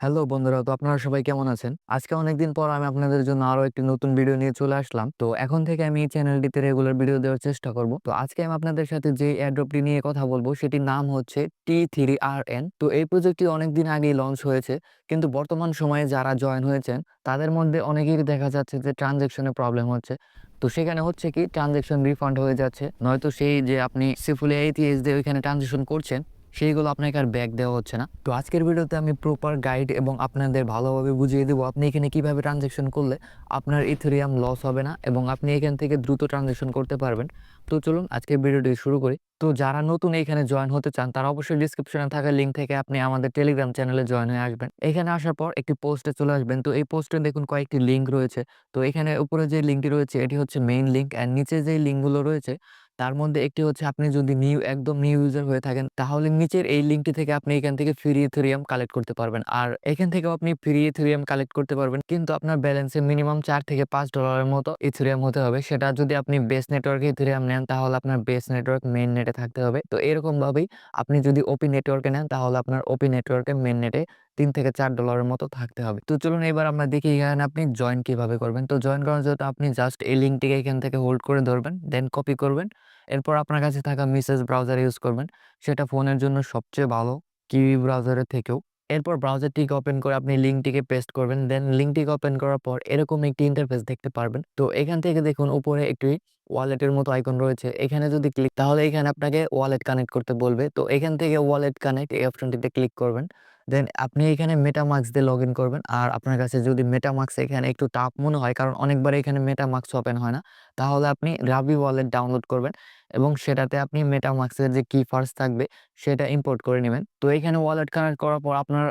Hello বন্ধুরা, তো আপনারা সবাই কেমন আছেন? আজকে অনেকদিন পর আমি আপনাদের জন্য আরো একটি নতুন ভিডিও নিয়ে চলে আসলাম। তো এখন থেকে আমি এই চ্যানেলটিতে রেগুলার ভিডিও দেওয়ার চেষ্টা করব। তো আজকে আমি আপনাদের সাথে যে এয়ারড্রপটি নিয়ে কথা বলবো সেটির নাম হচ্ছে T3RN। তো এই প্রজেক্টটি অনেকদিন আগেই লঞ্চ হয়েছে। কিন্তু বর্তমান সময়ে যারা জয়েন হয়েছেন তাদের মধ্যে অনেকেরই দেখা যাচ্ছে যে ট্রানজ্যাকশনে প্রবলেম হচ্ছে। তো সেখানে হচ্ছে কি ট্রানজ্যাকশন রিফান্ড হয়ে যাচ্ছে। নয়তো সেই যে আপনি সিফুলি ATH দিয়ে ওইখানে ট্রানজ্যাকশন করছেন সেইগুলো আপনাকে আর ব্যাক দেওয়া হচ্ছে না। তো আজকের ভিডিওতে আমি প্রপার গাইড এবং আপনাদের ভালোভাবে বুঝিয়ে দেবো আপনি এখানে কিভাবে ট্রানজ্যাকশন করলে আপনার ইথেরিয়াম লস হবে না এবং আপনি এখান থেকে দ্রুত ট্রানজ্যাকশন করতে পারবেন। তো চলুন আজকের ভিডিওটি শুরু করি। তো যারা নতুন এখানে জয়েন হতে চান তারা অবশ্যই ডিসক্রিপশনে থাকা লিঙ্ক থেকে আপনি আমাদের টেলিগ্রাম চ্যানেলে জয়েন হয়ে আসবেন। এখানে আসার পর একটি পোস্টে চলে আসবেন। তো এই পোস্টে দেখুন কয়েকটি লিঙ্ক রয়েছে। তো এখানে উপরে যে লিঙ্কটি রয়েছে এটি হচ্ছে মেইন লিঙ্ক, অ্যান্ড নিচে যে লিঙ্কগুলো রয়েছে তার মধ্যে একটি হচ্ছে আপনি যদি একদম নিউ ইউজার হয়ে থাকেন তাহলে নিচের এই লিঙ্কটি থেকে আপনি এখান থেকে ফ্রি ইথেরিয়াম কালেক্ট করতে পারবেন। আর এখান থেকেও আপনি ফ্রি ইথেরিয়াম কালেক্ট করতে পারবেন। কিন্তু আপনার ব্যালেন্সে মিনিমাম $4 থেকে $5 মতো ইথেরিয়াম হতে হবে। সেটা যদি আপনি বেস নেটওয়ার্কে ইথেরিয়াম নেন তাহলে আপনার বেস নেটওয়ার্ক মেইন নেটে থাকতে হবে। তো এরকম ভাবেই আপনি যদি ওপি নেটওয়ার্কে নেন তাহলে আপনার ওপি নেটওয়ার্কে মেইন নেটে $3 থেকে $4 মতো থাকতে হবে। তো চলুন এবার আমরা দেখি এখানে আপনি জয়েন কিভাবে করবেন। তো জয়েন করার জন্য আপনি জাস্ট এই লিঙ্কটিকে এখান থেকে হোল্ড করে ধরবেন, দেন কপি করবেন। এরপর আপনার কাছে থাকা মেসেজ ব্রাউজার ইউজ করবেন। সেটা ফোনের জন্য সবচেয়ে ভালো কিউই ব্রাউজারের থেকেও। এরপর ব্রাউজারটিকে ওপেন করে আপনি লিঙ্কটিকে পেস্ট করবেন। দেন লিঙ্কটিকে ওপেন করার পর এরকম একটি ইন্টারফেস দেখতে পারবেন। তো এখান থেকে দেখুন উপরে একটি ওয়ালেটের মতো আইকন রয়েছে। এখানে যদি ক্লিক তাহলে এখানে আপনাকে ওয়ালেট কানেক্ট করতে বলবে। তো এখান থেকে ওয়ালেট কানেক্ট এই অপশনটিতে ক্লিক করবেন। দেন আপনি এখানে মেটামাস্ক দিয়ে লগইন করবেন। আর আপনার কাছে যদি মেটামাস্ক এখানে একটু টাফ মনে হয় কারণ অনেকবার এখানে মেটামাস্ক ওপেন হয় না, তাহলে আপনি রাবি ওয়ালেট ডাউনলোড করবেন এবং সেটাতে আপনি মেটামাস্কের যে কি ফার্স থাকবে সেটা ইম্পোর্ট করে নেবেন। তো এখানে ওয়ালেট কানেক্ট করার পর আপনার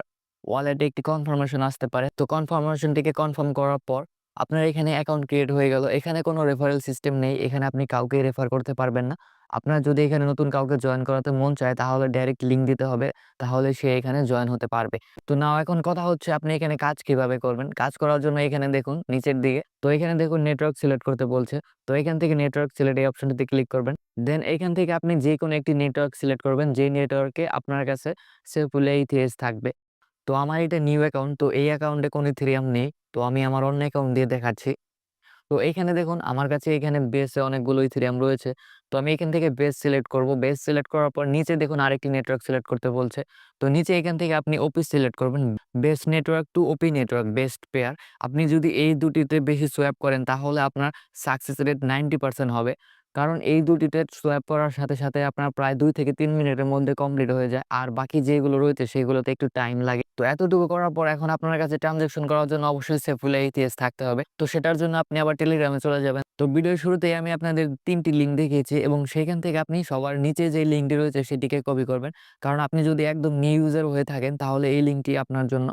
ওয়ালেটে একটি কনফার্মেশন আসতে পারে। তো কনফার্মেশনটিকে কনফার্ম করার পর আপনার এখানে অ্যাকাউন্ট ক্রিয়েট হয়ে গেল। এখানে কোনো রেফারেল সিস্টেম নেই। এখানে আপনি কাউকেই রেফার করতে পারবেন না। আপনার যদি এখানে নতুন কাউকে জয়েন করাতে মন চায় তাহলে ডাইরেক্ট লিঙ্ক দিতে হবে। তাহলে সে এখানে জয়েন হতে পারবে। তো নাও এখন কথা হচ্ছে আপনি এখানে কাজ কিভাবে করবেন? কাজ করার জন্য এখানে দেখুন নিচের দিকে। তো এখানে দেখুন নেটওয়ার্ক সিলেক্ট করতে বলছে। তো এখান থেকে নেটওয়ার্ক সিলেক্ট এই অপশনটিতে ক্লিক করবেন। দেন এখান থেকে আপনি যেকোনো একটি নেটওয়ার্ক সিলেক্ট করবেন যেই নেটওয়ার্কে আপনার কাছে সেফুলি এইচএস থাকবে। তো আমার এটা নিউ অ্যাকাউন্ট, তো এই অ্যাকাউন্টে কোনো ইথেরিয়াম নেই। তো আমি আমার অন্য অ্যাকাউন্ট দিয়ে দেখাচ্ছি। তো এইখানে দেখুন আমার কাছে এখানে বেসে অনেকগুলো ইথেরিয়াম রয়েছে। তো আমি এখান থেকে বেস সিলেক্ট করব। বেস সিলেক্ট করার পর নিচে দেখুন আরেকটি নেটওয়ার্ক সিলেক্ট করতে বলছে। তো নিচে এখান থেকে আপনি ওপি সিলেক্ট করবেন। বেস নেটওয়ার্ক টু ওপি নেটওয়ার্ক বেস্ট পেয়ার। আপনি যদি এই দুটিতে বেশি সোয়াপ করেন তাহলে আপনার সাকসেস রেট 90% হবে। কারণ এই দুটিতে সোয়াপ করার সাথে, সাথে আপনার প্রায় ২ থেকে ৩ মিনিটের মধ্যে কমপ্লিট হয়ে যায়। আর বাকি যেগুলো রয়েছে সেগুলোতে একটু টাইম লাগে। তো এতটুকু করার পর এখন আপনার কাছে ট্রান্সেকশন করার জন্য অবশ্যই সেফুলি এইচএস থাকতে হবে। তো সেটার জন্য আপনি আবার টেলিগ্রামে চলে যাবেন। তো ভিডিওর শুরুতেই আমি আপনাদের ৩ টি লিঙ্ক দেখিয়েছি এবং সেখান থেকে আপনি সবার নিচে যে লিঙ্কটি রয়েছে সেটিকে কপি করবেন। কারণ আপনি যদি একদম নিউ ইউজার হয়ে থাকেন তাহলে এই লিঙ্কটি আপনার জন্য।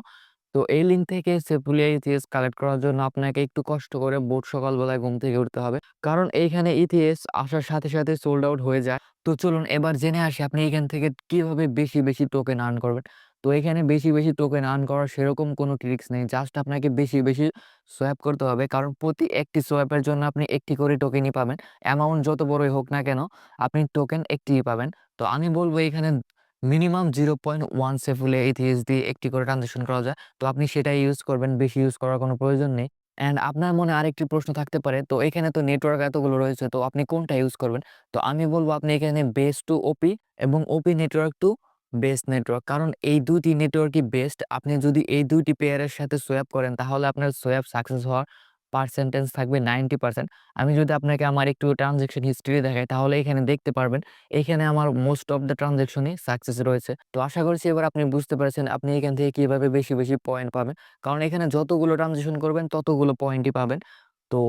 তো এই লিঙ্ক থেকে সেফুলি ইথিএস কালেক্ট করার জন্য আপনাকে একটু কষ্ট করে সকালবেলায় ঘুম থেকে উঠতে হবে। কারণ এইখানে ইথিএস আসার সাথে, সাথে সোল্ড আউট হয়ে যায়। তো চলুন এবার জেনে আসি আপনি এখান থেকে কিভাবে বেশি, বেশি টোকেন আর্ন করবেন। তো এখানে বেশি, বেশি টোকেন আর্ন করার সেরকম কোনো ট্রিক্স নেই। জাস্ট আপনাকে বেশি, বেশি সোয়াপ করতে হবে। কারণ প্রতি একটি সোয়াপের জন্য আপনি একটি করে টোকেনই পাবেন। অ্যামাউন্ট যত বড়ই হোক না কেন আপনি টোকেন একটিই পাবেন। তো আমি বলব এখানে মিনিমাম 0.1 সেফুলি ইথিএস দিয়ে একটি করে ট্রান্সেকশন করা যায়। তো আপনি সেটাই ইউজ করবেন। বেশি ইউজ করার কোনো প্রয়োজন নেই। অ্যান্ড আপনার মনে আরেকটি প্রশ্ন থাকতে পারে, তো এখানে তো নেটওয়ার্ক এতগুলো রয়েছে, তো আপনি কোনটা ইউজ করবেন? তো আমি বলব আপনি এখানে বেস টু ওপি এবং ওপি নেটওয়ার্ক টু বেস নেটওয়ার্ক। কারণ এই ২ টি নেটওয়ার্কই বেস্ট। আপনি যদি এই ২ টি পেয়ারের সাথে সোয়াপ করেন তাহলে আপনার সোয়াপ সাকসেস হওয়ার পার্সেন্টেজ থাকবে 90%। আমি যদি আপনাকে আমার একটু ট্রান্সেকশন হিস্ট্রি দেখাই তাহলে এখানে দেখতে পারবেন এখানে আমার মোস্ট অফ দ্যা ট্রান্সেকশনই সাকসেস রয়েছে। তো আশা করছি এবার আপনি বুঝতে পেরেছেন আপনি এখান থেকে কিভাবে বেশি, বেশি পয়েন্ট পাবেন। কারণ এখানে যতগুলো ট্রান্সেকশন করবেন ততগুলো পয়েন্টই পাবেন। তো